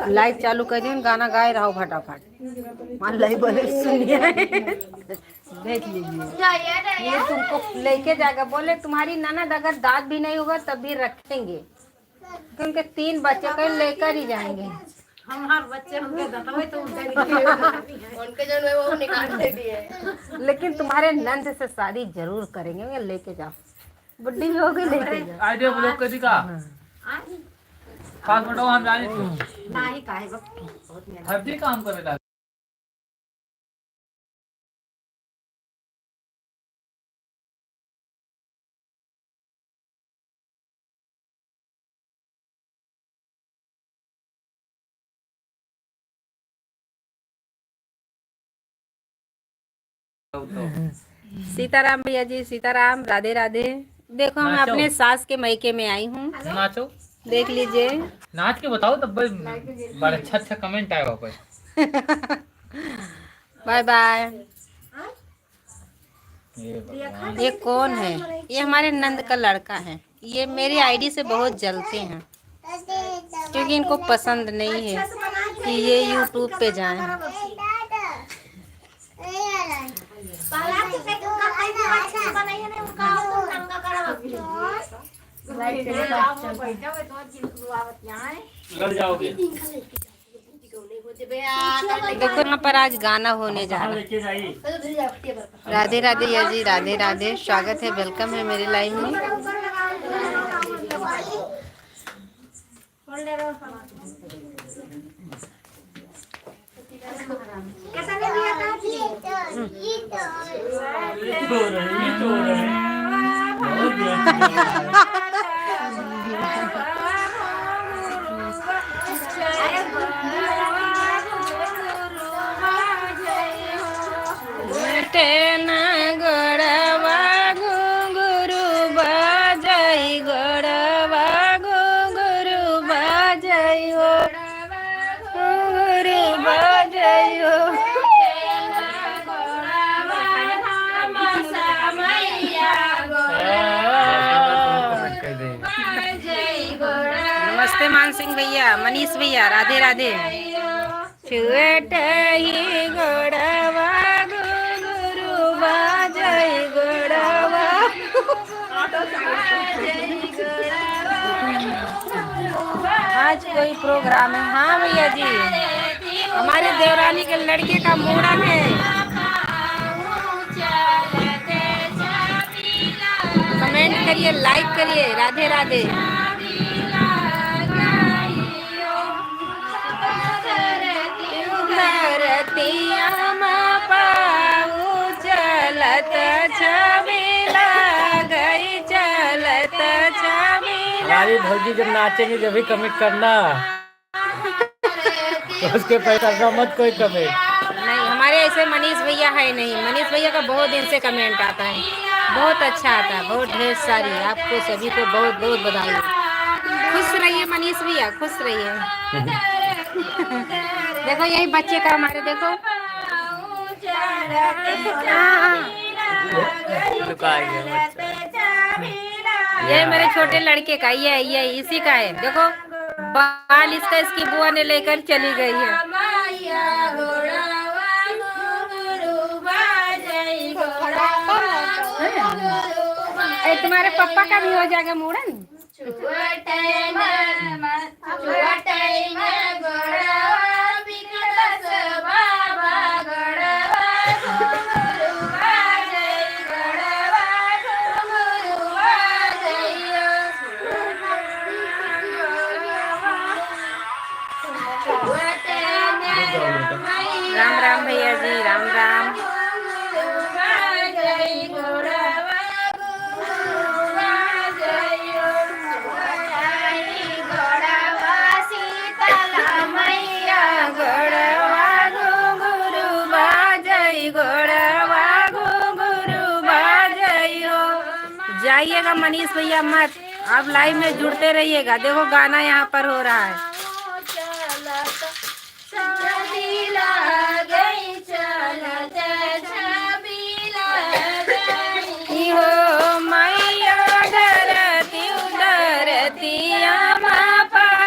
Light चालू कर दी, गाना गाए रहो फटाफट। मान लाई बोले सुनिए, देख लीजिए। ये तुमको लेके जाकर बोले तुम्हारी ननद अगर दांत भी नहीं होगा तब भी रखेंगे, क्योंकि 3 बच्चे को लेकर ही जाएंगे। हमारे बच्चे होंगे तो उनके जो है वो निकाल देती है, लेकिन तुम्हारे नंद से शादी जरूर करेंगे। लेके जाओ, बुढ़ी भी होगी लेके जाओ। आइडिया ब्लॉक कर दी का पास बताओ, हम जाने नहीं काहे बहुत मेहनत हर काम करेगा। सीताराम भैया जी, सीताराम, राधे राधे। देखो मैं अपने सास के मायके में आई हूँ, नाचो, देख लीजिए। नाच के बताओ तब बड़ा अच्छा अच्छा कमेंट आएगा ऊपर। Bye bye. ये कौन है? ये हमारे नंद का लड़का है। ये मेरी आईडी से बहुत जलते हैं, क्योंकि इनको पसंद नहीं है कि ये यूट्यूब पे जाएं। देखो यहाँ पर आज गाना होने जा रहा है। राधे राधे या जी, राधे राधे, स्वागत है, वेलकम है मेरे लाइव में। नमस्ते मान सिंह भैया, मनीष भैया, राधे राधे। छुएट ही गोड़वा गुरु बाजई गोड़वा। आज कोई प्रोग्राम है? हाँ भैया जी, हमारे देवरानी के लड़के का मुंडन है। कमेंट करिए, लाइक करिए, राधे राधे। हमारी भौजी जब नाचेंगे जब भी कमेंट करना, तो उसके पे करना मत कोई कमेंट। नहीं, हमारे ऐसे मनीष भैया है नहीं। मनीष भैया का बहुत दिन से कमेंट आता है, बहुत अच्छा आता है, बहुत ढेर सारी। आपको सभी को बहुत बहुत बधाई। खुश रहिए मनीष भैया, खुश रहिए। देखो यही बच्चे का हमारे, देखो ये मेरे छोटे लड़के का, ये इसी का है। देखो बाल इसका इसकी बुआ ने लेकर चली गई है। तुम्हारे पापा का भी हो जाएगा मुंडन। राम राम भैया जी, राम राम। जाइएगा मनीष भैया मत, आप लाइव में जुड़ते रहिएगा। देखो गाना यहाँ पर हो रहा है। हो मैया धरती उधरती आमा पा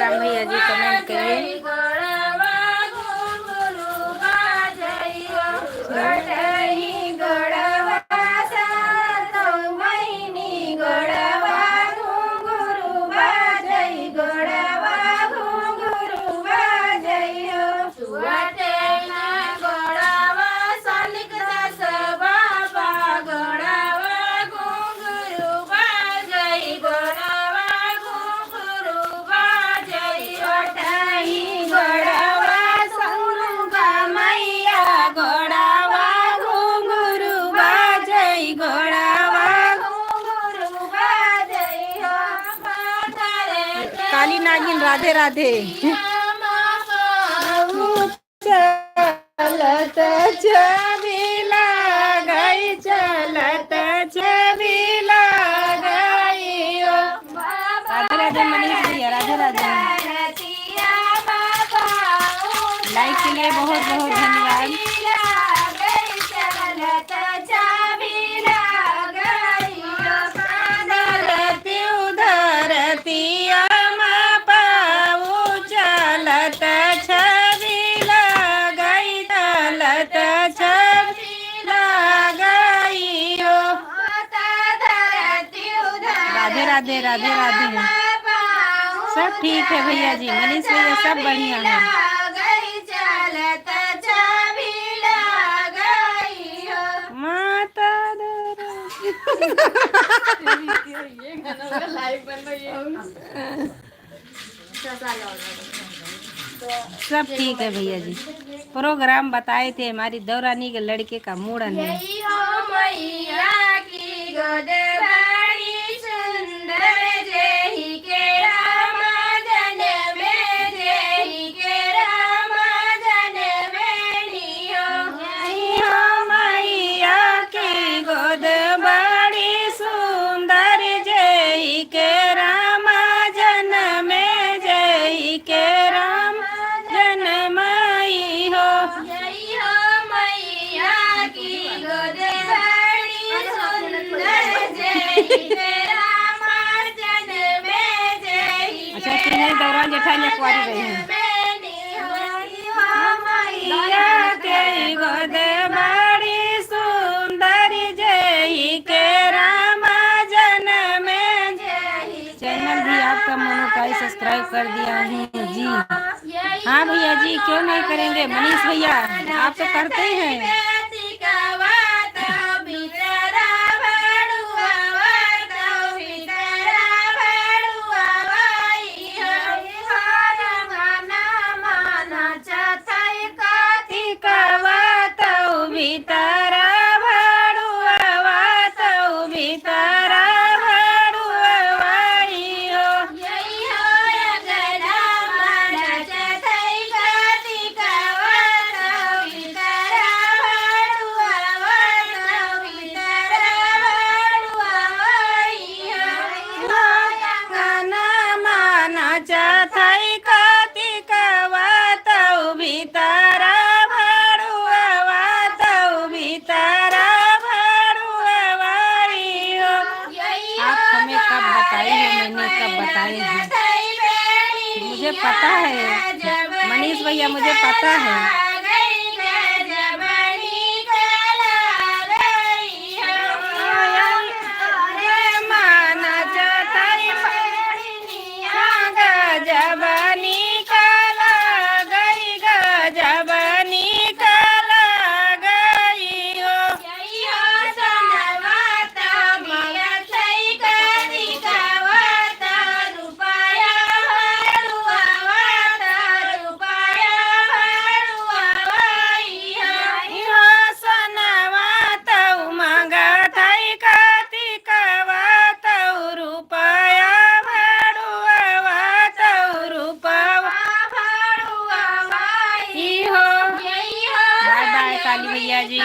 राम भैया जी कमेंट करिए। काली नागिन राधे राधे। चलत छबीला गई, चलत छबीला गई। राधे राधे मनीष भैया, राधे राधे। लाइक के लिए बहुत बहुत धन्यवाद। राधे राधे राधे। सब ठीक है भैया जी, मनीष भैया सब बढ़िया है। माता सब ठीक है भैया जी। प्रोग्राम बताए थे हमारी दौरानी के लड़के का मूड़न है। दौरान जेठानी अखबारी रही हैं। बड़ी सुंदर जय के रामा जन्म चैनल भी आपका मोनेटाइज सब्सक्राइब कर दिया है जी। हाँ भैया जी, क्यों नहीं करेंगे मनीष भैया, आप तो करते हैं। मुझे पता है मनीष भैया, मुझे पता है। काली भैया जी।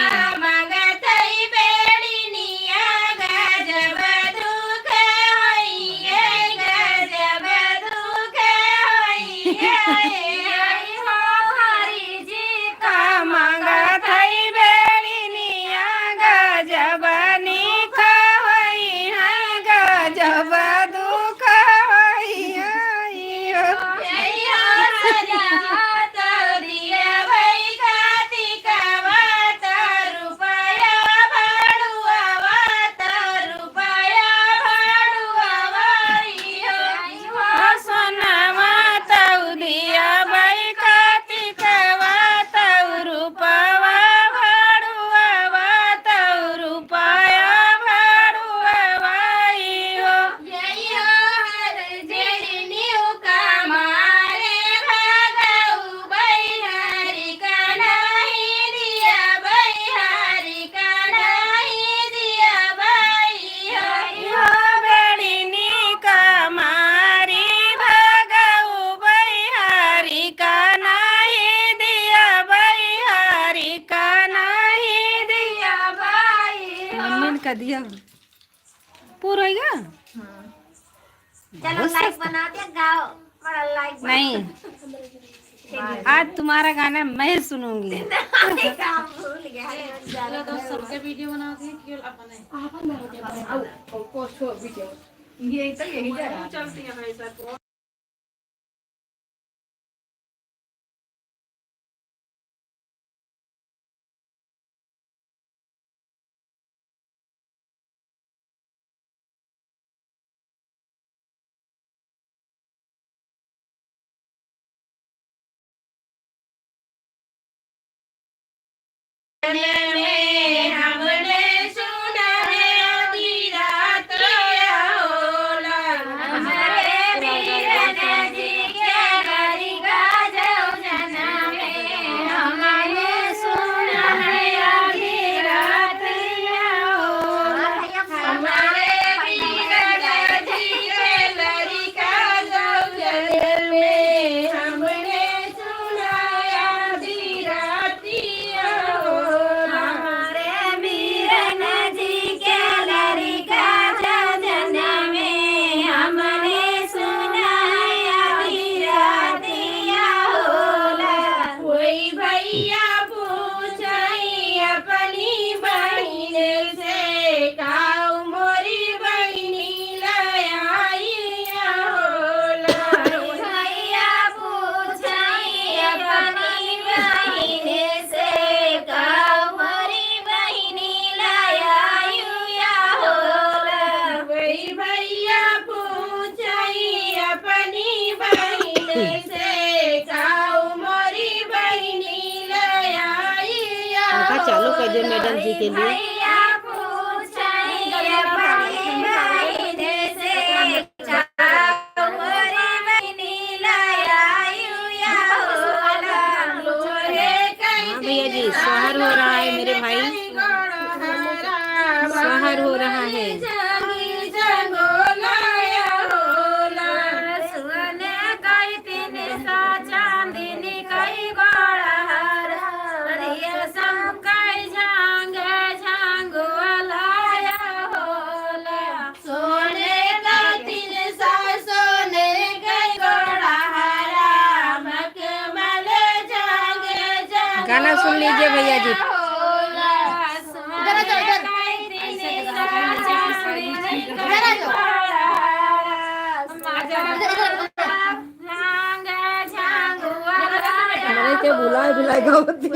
का दिया पूरा हो गया। चलो लाइक बना दिया, गाओ बड़ा लाइक नहीं आज तुम्हारा गाना मैं सुनूंगी। काम भूल गया। तो सबके वीडियो बना दी केवल अपने पोस्ट वीडियो ये तो यही चलती है हमेशा। चालू कर दो मैडम जी के लिए। भैया जी सोहर हो रहा है मेरे भाई, सोहर हो रहा है। गाना सुन लीजिए भैया जी। मैंने क्या बुलाए बुलाए गावती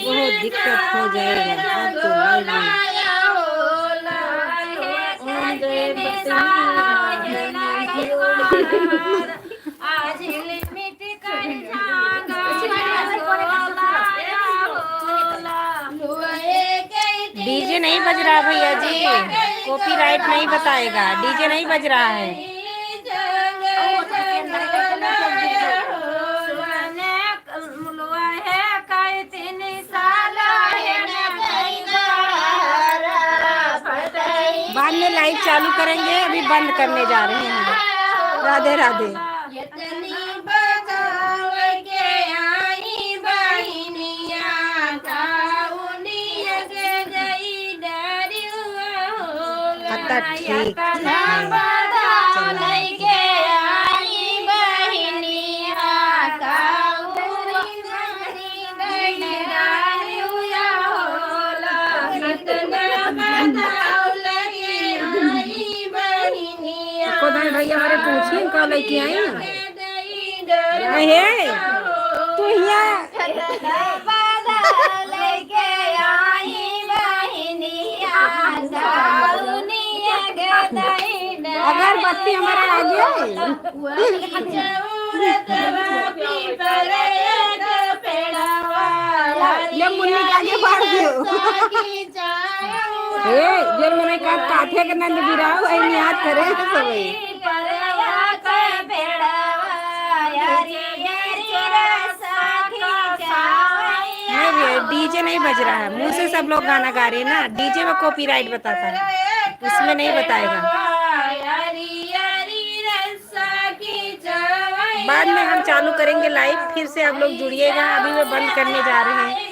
बहुत दिक्कत हो जाएगा डीजे नहीं बज रहा भैया जी, कॉपीराइट नहीं बताएगा, डीजे नहीं बज रहा है। बाद में लाइव चालू करेंगे, अभी बंद करने जा रहे हैं हम। राधे राधे। अच्छा ठीक भैया हमारे पूछिए कहाँ लेके आई है तू अगर बत्ती हमारा आ गया ये मुन्नी के आगे बढ़ दियो जब मैंने कहा काठे के नंद गिराओ ऐनी याद करे सब डीजे नहीं बज रहा है, मुंह से सब लोग गाना गा रहे हैं ना, डीजे में कॉपीराइट बताता है, उसमें नहीं बताएगा। बाद में हम चालू करेंगे लाइव, फिर से आप लोग जुड़िएगा, अभी वो बंद करने जा रहे हैं।